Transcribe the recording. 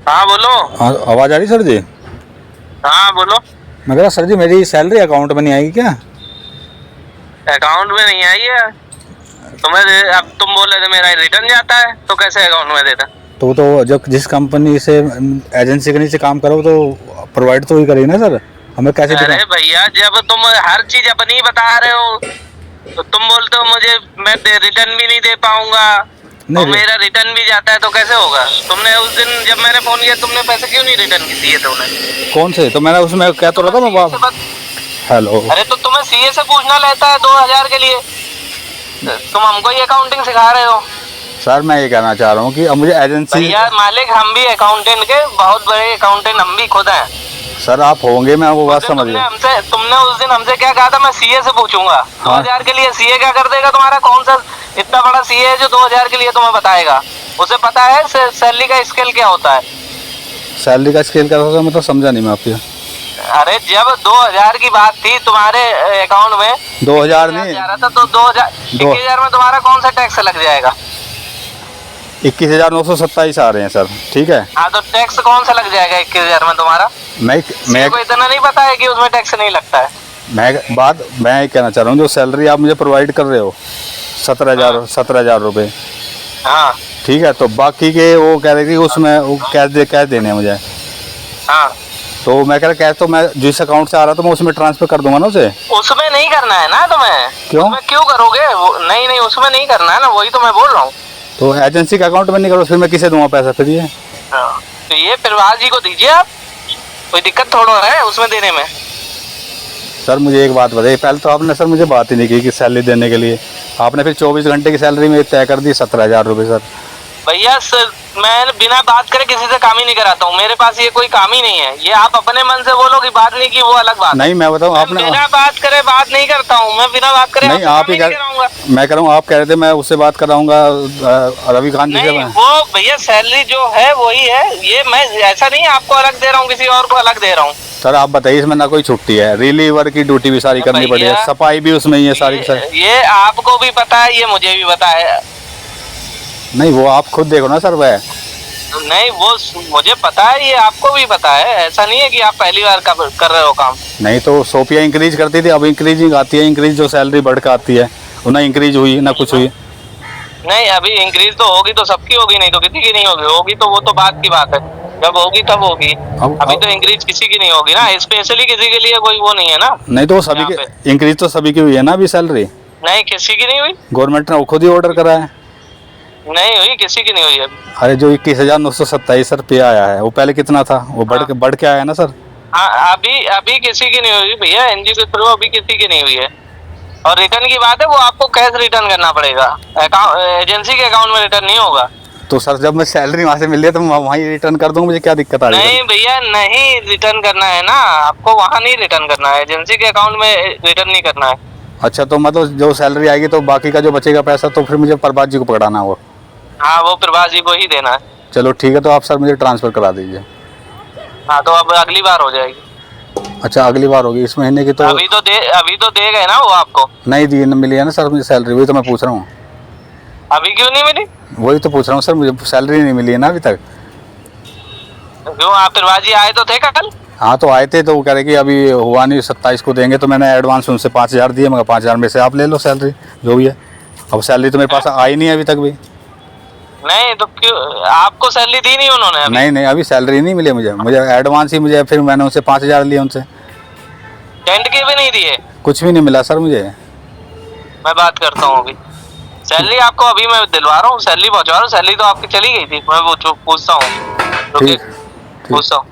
हाँ बोलो। हाँ, आवाज़ आ रही सर जी? हाँ बोलो। मैं कह रहा सर जी मेरी सैलरी अकाउंट में नहीं आएगी क्या? अकाउंट में नहीं आई है तुम्हें? अब तुम बोल रहे थे मेरा रिटर्न जाता है, तो कैसे अकाउंट में देता? तो जब जिस कंपनी से एजेंसी के नीचे काम करो तो प्रोवाइड तो ही करेगी ना सर, हमें कैसे दिखा? अरे भैया, जब तुम हर चीज अपनी बता रहे हो तो तुम बोलते हो मुझे मैं रिटर्न भी नहीं दे पाऊंगा और मेरा रिटर्न भी जाता है, तो कैसे होगा? तुमने उस दिन जब मैंने फोन किया तुमने पैसे क्यों नहीं रिटर्न दिए थे उन्हें? कौन से? तो मैंने उसमें क्या तो रहा था मैं हेलो। अरे तो तुम्हें सीए से पूछना रहता है 2000 के लिए, तुम हमको ही अकाउंटिंग सिखा रहे हो। सर मैं ये कहना चाह रहा हूँ कि अब मुझे एजेंसी। भैया मालिक हम भी अकाउंटेंट के बहुत बड़े अकाउंटेंट हम भी खुद हैं। सर आप होंगे, मैं वो बात समझ गया। तुमने उस दिन हमसे क्या कहा था? मैं सीए से पूछूंगा। हाँ। 2000 के लिए सीए क्या कर देगा तुम्हारा? कौन सा इतना बड़ा सीए है जो 2000 के लिए तुम्हें बताएगा? उसे पता है सैलरी का स्केल क्या होता है? सैलरी का स्केल क्या होता है मतलब समझा नहीं मैं आपकी। अरे जब 2000 की बात थी तुम्हारे अकाउंट में, 2000 नहीं जा रहा था तो 21,000 में तुम्हारा कौन सा टैक्स लग जाएगा? 21,927 आ रहे हैं सर, ठीक है। हाँ तो टैक्स कौन सा लग जाएगा 21,000 में तुम्हारा? मैं को इतना नहीं पता है कि उसमें टैक्स नहीं लगता है। मैं ये कहना चाह रहा हूँ जो सैलरी आप मुझे प्रोवाइड कर रहे हो 17,000 रुपये, हाँ ठीक है। तो बाकी के वो कह रहे कि उसमें वो कैश देने हैं मुझे। हाँ तो मैं कह रहा कैश तो मैं जिस अकाउंट से आ रहा था मैं उसमें ट्रांसफर कर दूंगा ना उसे। उसमें नहीं करना है ना तुम्हें। क्यों? तुम्हें क्यों करोगे? नहीं उसमें नहीं करना है ना, वही तो मैं बोल रहा हूँ। तो एजेंसी के अकाउंट में नहीं करो, फिर मैं किसे दूंगा पैसा फिर ये? तो ये प्रभास जी को दीजिए आप, कोई दिक्कत थोड़ा है उसमें देने में। सर मुझे एक बात बताइए, पहले तो आपने सर मुझे बात ही नहीं की कि सैलरी देने के लिए, आपने फिर 24 घंटे की सैलरी में तय कर दी 17,000 रुपये। सर भैया मैं बिना बात करे किसी से काम ही नहीं कराता हूँ, मेरे पास ये कोई काम ही नहीं है। ये आप अपने मन से बोलो कि बात नहीं की वो अलग बात नहीं, मैं बताऊँ आपने बिना बात करे बात नहीं करता हूँ मैं, बिना बात करे नहीं आप ही मैं कह रहा हूँ, आप कह रहे थे मैं उससे बात कराऊंगा रविकांत जी से। वो भैया सैलरी जो है वही है, ये मैं ऐसा नहीं आपको अलग दे रहा हूँ, किसी और को अलग दे रहा हूँ। सर आप बताइए इसमें ना कोई छुट्टी है, रिलीवर की ड्यूटी भी सारी करनी पड़ी है, सफाई भी उसमें ही है सारी। ये आपको भी पता है, ये मुझे भी पता है। नहीं वो आप खुद देखो ना सर। वह नहीं वो मुझे पता है, ये आपको भी पता है। ऐसा नहीं है कि आप पहली बार कर रहे हो काम। नहीं तो सोफिया इंक्रीज करती थी, अब इंक्रीजिंग आती है, इंक्रीज जो सैलरी बढ़ कर आती है वो ना इंक्रीज हुई ना कुछ हुई। नहीं अभी इंक्रीज तो होगी तो सबकी होगी, नहीं तो किसी की नहीं होगी तो वो तो बात की बात है, जब होगी तब होगी। अभी तो इंक्रीज किसी की नहीं होगी ना, स्पेशली किसी के लिए कोई वो नहीं है ना। नहीं तो सभी के इंक्रीज तो सभी की हुई है ना अभी सैलरी। नहीं किसी की नहीं हुई, गवर्नमेंट ने खुद ही ऑर्डर करा है। नहीं हुई, किसी की नहीं हुई है। अरे जो 21,927 रुपये आया है वो पहले कितना था? वो बढ़ के आया ना सर। हाँ अभी किसी की नहीं हुई भैया, एनजीओ के थ्रू अभी किसी की नहीं हुई है। और रिटर्न की बात है वो आपको कैश रिटर्न करना पड़ेगा, एजेंसी के अकाउंट में रिटर्न नहीं होगा। तो सर जब मैं सैलरी वहाँ से मिल रही है तो मैं वहीं रिटर्न कर दूंगा, मुझे क्या दिक्कत आ रही है? नहीं भैया नहीं रिटर्न करना है ना आपको, वहाँ नहीं रिटर्न करना है, एजेंसी के अकाउंट में रिटर्न नहीं करना है। अच्छा तो मतलब जो सैलरी आएगी तो बाकी का जो बचेगा पैसा तो फिर मुझे प्रभात जी को पकड़ाना होगा? हाँ वो प्रभास जी को ही देना है। चलो ठीक है, तो आप सर मुझे ट्रांसफ़र करा दीजिए। हाँ तो अब अगली बार हो जाएगी। अच्छा अगली बार होगी इस महीने की? तो अभी तो दे गए ना वो आपको? नहीं दी मिली है ना सर मुझे सैलरी, वही तो मैं पूछ रहा हूँ। अभी क्यों नहीं मिली? वही तो पूछ रहा हूँ सर, मुझे सैलरी नहीं मिली है ना अभी तक। क्यों आप प्रभास जी आए तो थे कल? हाँ तो आए थे तो वो कह रहे कि अभी हुआ नहीं, 27 को देंगे, तो मैंने एडवांस उनसे 5,000 दिए, मगर 5,000 में से आप ले लो सैलरी जो भी है। अब सैलरी तो मेरे पास आई नहीं है अभी तक भी। नहीं तो क्यों आपको सैलरी दी नहीं उन्होंने अभी? नहीं अभी सैलरी नहीं मिली मुझे एडवांस ही मुझे, फिर मैंने उनसे 5,000 लिए उनसे। टेंट के भी नहीं दिए? कुछ भी नहीं मिला सर मुझे। मैं बात करता हूँ अभी, सैलरी आपको अभी मैं दिलवा रहा हूँ, सैलरी पहुँचा रहा हूँ। सैलरी तो आपकी चली गई थी, मैं वो पूछता हूँ, ठीक पूछता हूँ।